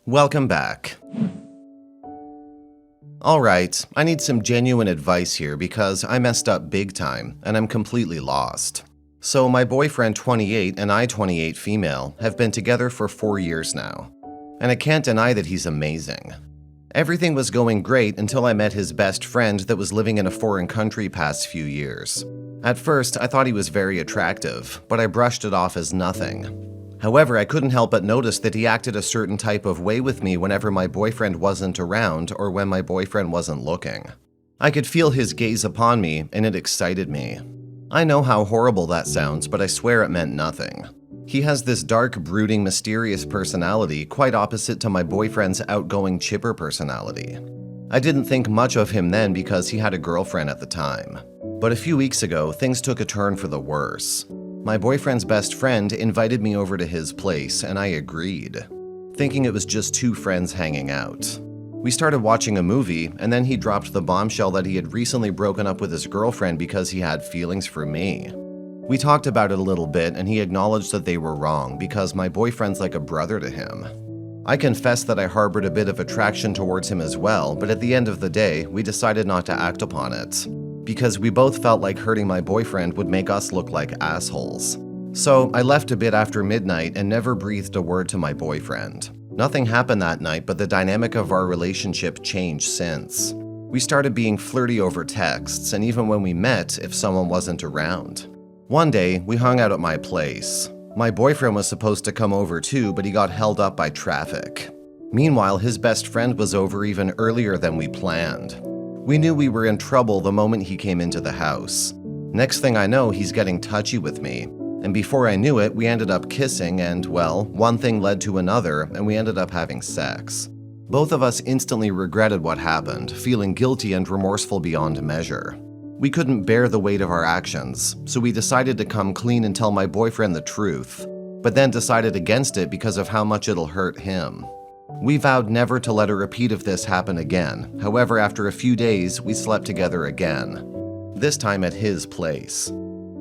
Welcome back. Alright, I need some genuine advice here because I messed up big time and I'm completely lost. So my boyfriend 28 and I 28 female have been together for 4 years now. And I can't deny that he's amazing. Everything was going great until I met his best friend that was living in a foreign country past few years. At first, I thought he was very attractive, but I brushed it off as nothing. However, I couldn't help but notice that he acted a certain type of way with me whenever my boyfriend wasn't around or when my boyfriend wasn't looking. I could feel his gaze upon me, and it excited me. I know how horrible that sounds, but I swear it meant nothing. He has this dark, brooding, mysterious personality, quite opposite to my boyfriend's outgoing, chipper personality. I didn't think much of him then because he had a girlfriend at the time. But a few weeks ago, things took a turn for the worse. My boyfriend's best friend invited me over to his place, and I agreed, thinking it was just two friends hanging out. We started watching a movie, and then he dropped the bombshell that he had recently broken up with his girlfriend because he had feelings for me. We talked about it a little bit, and he acknowledged that they were wrong because my boyfriend's like a brother to him. I confessed that I harbored a bit of attraction towards him as well, but at the end of the day, we decided not to act upon it, because we both felt like hurting my boyfriend would make us look like assholes. So I left a bit after midnight and never breathed a word to my boyfriend. Nothing happened that night, but the dynamic of our relationship changed since. We started being flirty over texts, and even when we met, if someone wasn't around. One day, we hung out at my place. My boyfriend was supposed to come over too, but he got held up by traffic. Meanwhile, his best friend was over even earlier than we planned. We knew we were in trouble the moment he came into the house. Next thing I know, he's getting touchy with me. And before I knew it, we ended up kissing and, well, one thing led to another and we ended up having sex. Both of us instantly regretted what happened, feeling guilty and remorseful beyond measure. We couldn't bear the weight of our actions, so we decided to come clean and tell my boyfriend the truth, but then decided against it because of how much it'll hurt him. We vowed never to let a repeat of this happen again. However, after a few days, we slept together again. This time at his place.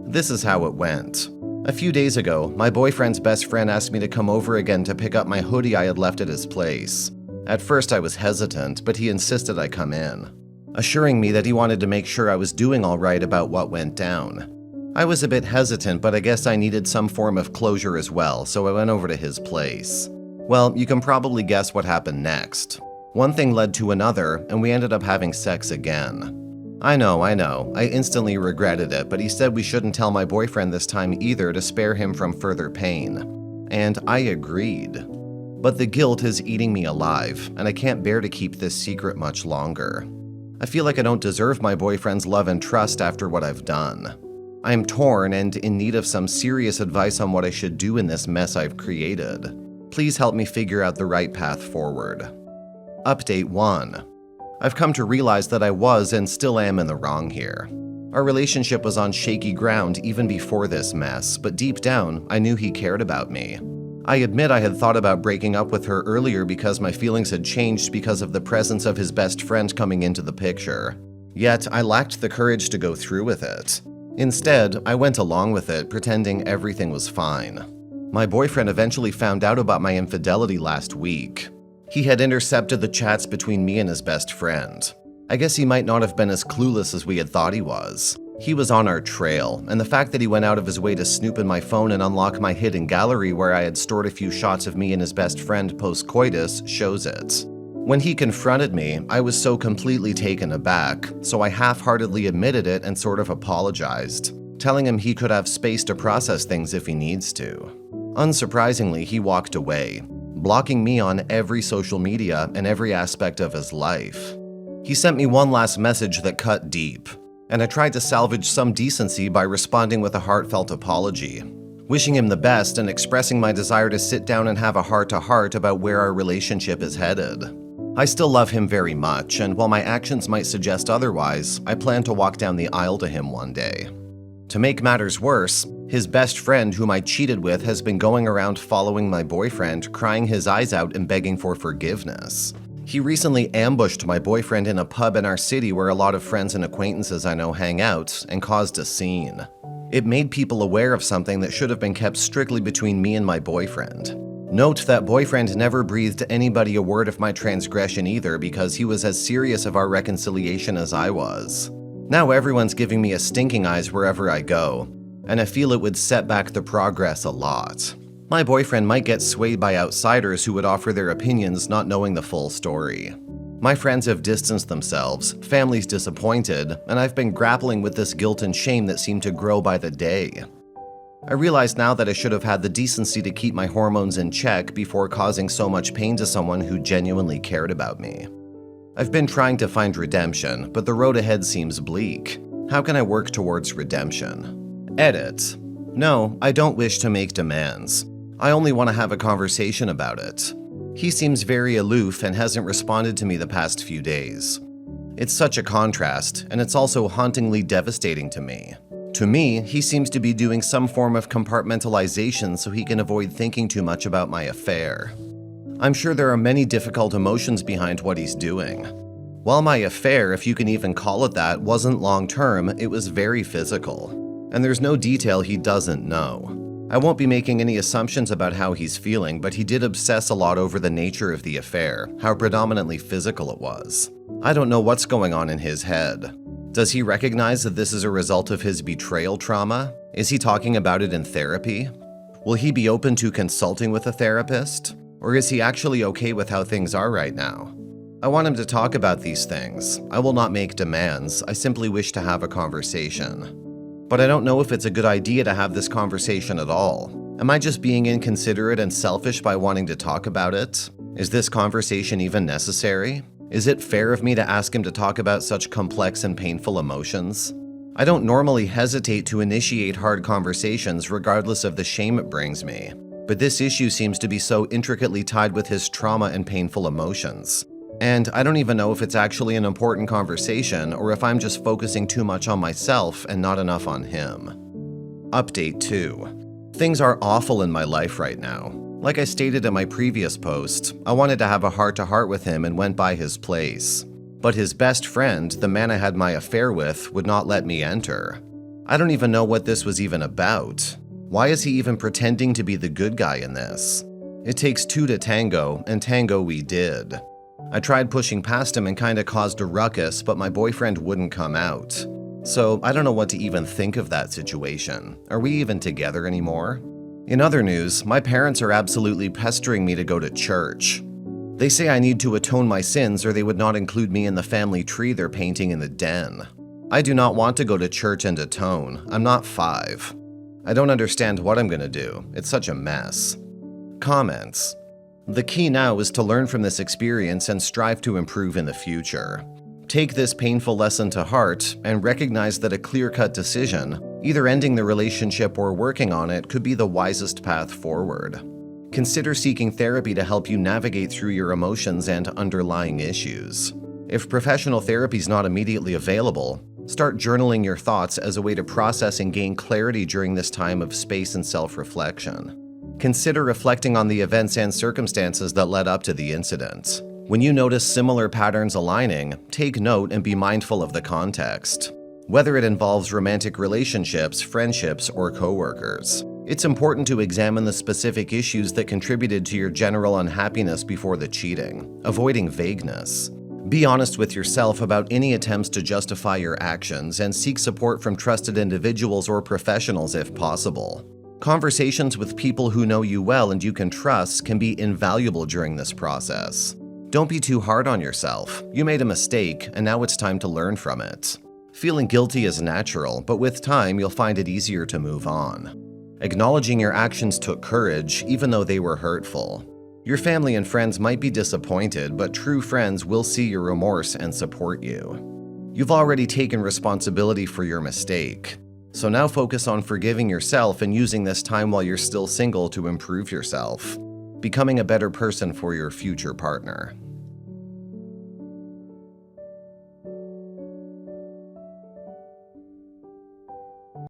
This is how it went. A few days ago, my boyfriend's best friend asked me to come over again to pick up my hoodie I had left at his place. At first I was hesitant, but he insisted I come in, assuring me that he wanted to make sure I was doing all right about what went down. I was a bit hesitant, but I guess I needed some form of closure as well, so I went over to his place. Well, you can probably guess what happened next. One thing led to another, and we ended up having sex again. I know, I instantly regretted it, but he said we shouldn't tell my boyfriend this time either to spare him from further pain. And I agreed. But the guilt is eating me alive, and I can't bear to keep this secret much longer. I feel like I don't deserve my boyfriend's love and trust after what I've done. I am torn and in need of some serious advice on what I should do in this mess I've created. Please help me figure out the right path forward. Update 1. I've come to realize that I was and still am in the wrong here. Our relationship was on shaky ground even before this mess, but deep down, I knew he cared about me. I admit I had thought about breaking up with her earlier because my feelings had changed because of the presence of his best friend coming into the picture. Yet, I lacked the courage to go through with it. Instead, I went along with it, pretending everything was fine. My boyfriend eventually found out about my infidelity last week. He had intercepted the chats between me and his best friend. I guess he might not have been as clueless as we had thought he was. He was on our trail, and the fact that he went out of his way to snoop in my phone and unlock my hidden gallery where I had stored a few shots of me and his best friend post-coitus shows it. When he confronted me, I was so completely taken aback, so I half-heartedly admitted it and sort of apologized, telling him he could have space to process things if he needs to. Unsurprisingly, he walked away, blocking me on every social media and every aspect of his life. He sent me one last message that cut deep, and I tried to salvage some decency by responding with a heartfelt apology, wishing him the best and expressing my desire to sit down and have a heart-to-heart about where our relationship is headed. I still love him very much, and while my actions might suggest otherwise, I plan to walk down the aisle to him one day. To make matters worse, his best friend whom I cheated with has been going around following my boyfriend, crying his eyes out and begging for forgiveness. He recently ambushed my boyfriend in a pub in our city where a lot of friends and acquaintances I know hang out and caused a scene. It made people aware of something that should have been kept strictly between me and my boyfriend. Note that boyfriend never breathed anybody a word of my transgression either because he was as serious of our reconciliation as I was. Now everyone's giving me a stinking eyes wherever I go, and I feel it would set back the progress a lot. My boyfriend might get swayed by outsiders who would offer their opinions not knowing the full story. My friends have distanced themselves, families disappointed, and I've been grappling with this guilt and shame that seem to grow by the day. I realize now that I should have had the decency to keep my hormones in check before causing so much pain to someone who genuinely cared about me. I've been trying to find redemption, but the road ahead seems bleak. How can I work towards redemption? Edit. No, I don't wish to make demands. I only want to have a conversation about it. He seems very aloof and hasn't responded to me the past few days. It's such a contrast, and it's also hauntingly devastating to me. To me, he seems to be doing some form of compartmentalization so he can avoid thinking too much about my affair. I'm sure there are many difficult emotions behind what he's doing. While my affair, if you can even call it that, wasn't long-term, it was very physical. And there's no detail he doesn't know. I won't be making any assumptions about how he's feeling, but he did obsess a lot over the nature of the affair, how predominantly physical it was. I don't know what's going on in his head. Does he recognize that this is a result of his betrayal trauma? Is he talking about it in therapy? Will he be open to consulting with a therapist? Or is he actually okay with how things are right now? I want him to talk about these things. I will not make demands. I simply wish to have a conversation. But I don't know if it's a good idea to have this conversation at all. Am I just being inconsiderate and selfish by wanting to talk about it? Is this conversation even necessary? Is it fair of me to ask him to talk about such complex and painful emotions? I don't normally hesitate to initiate hard conversations regardless of the shame it brings me, but this issue seems to be so intricately tied with his trauma and painful emotions. And I don't even know if it's actually an important conversation or if I'm just focusing too much on myself and not enough on him. Update 2. Things are awful in my life right now. Like I stated in my previous post, I wanted to have a heart-to-heart with him and went by his place. But his best friend, the man I had my affair with, would not let me enter. I don't even know what this was even about. Why is he even pretending to be the good guy in this? It takes two to tango, and tango we did. I tried pushing past him and kinda caused a ruckus, but my boyfriend wouldn't come out. So I don't know what to even think of that situation. Are we even together anymore? In other news, my parents are absolutely pestering me to go to church. They say I need to atone my sins or they would not include me in the family tree they're painting in the den. I do not want to go to church and atone. I'm not 5. I don't understand what I'm gonna do. It's such a mess. Comments. The key now is to learn from this experience and strive to improve in the future. Take this painful lesson to heart and recognize that a clear-cut decision, either ending the relationship or working on it, could be the wisest path forward. Consider seeking therapy to help you navigate through your emotions and underlying issues. If professional therapy is not immediately available, start journaling your thoughts as a way to process and gain clarity during this time of space and self-reflection. Consider reflecting on the events and circumstances that led up to the incident. When you notice similar patterns aligning, take note and be mindful of the context. Whether it involves romantic relationships, friendships, or coworkers. It's important to examine the specific issues that contributed to your general unhappiness before the cheating, avoiding vagueness. Be honest with yourself about any attempts to justify your actions and seek support from trusted individuals or professionals if possible. Conversations with people who know you well and you can trust can be invaluable during this process. Don't be too hard on yourself. You made a mistake, and now it's time to learn from it. Feeling guilty is natural, but with time, you'll find it easier to move on. Acknowledging your actions took courage, even though they were hurtful. Your family and friends might be disappointed, but true friends will see your remorse and support you. You've already taken responsibility for your mistake. So now focus on forgiving yourself and using this time while you're still single to improve yourself, becoming a better person for your future partner.